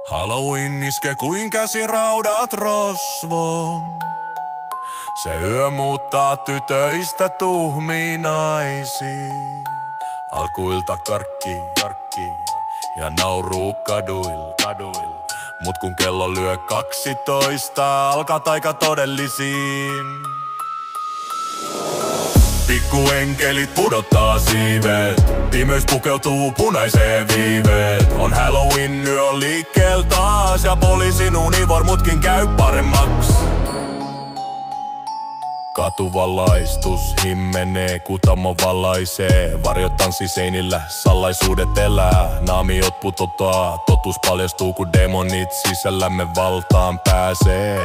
Halloween iske kuin käsiraudat rosvoon. Se yö muuttaa tytöistä tuhmiin naisiin. Alkuilta karkki ja nauruu kaduil. Mut kun kello lyö 12, alkaa taika todellisiin. Pikkuenkelit pudottaa siivet, pimeys pukeutuu punaiseen viiveet. On Halloween yö liikkeellä taas ja poliisin univormutkin käy paremmaks. Katuvalaistus himmenee, kutamo valaisee. Varjot tanssi seinillä, salaisuudet elää. Naamiot putottaa, totuus paljastuu kun demonit sisällämme valtaan pääsee.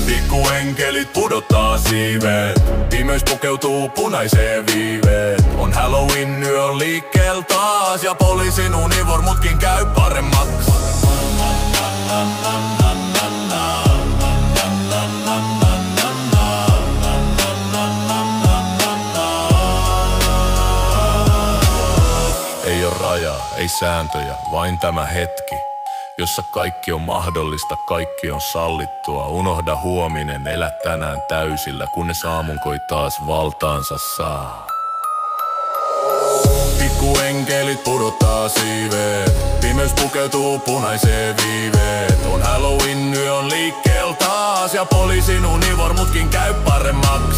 Pikkuenkelit pudottaa siivet, pimeys pukeutuu punaiseen viiveet. On Halloween yö liikkeellä taas ja poliisin univormutkin käy paremmaks. Ei oo rajaa, ei sääntöjä, vain tämä hetki, jossa kaikki on mahdollista, kaikki on sallittua. Unohda huominen, elä tänään täysillä, kunnes aamunkoi taas valtaansa saa. Pikkuenkelit pudottaa siiveet, pimeys pukeutuu punaiseen viiveet. On Halloween yö on liikkeellä taas ja poliisin univormutkin käy paremmaks.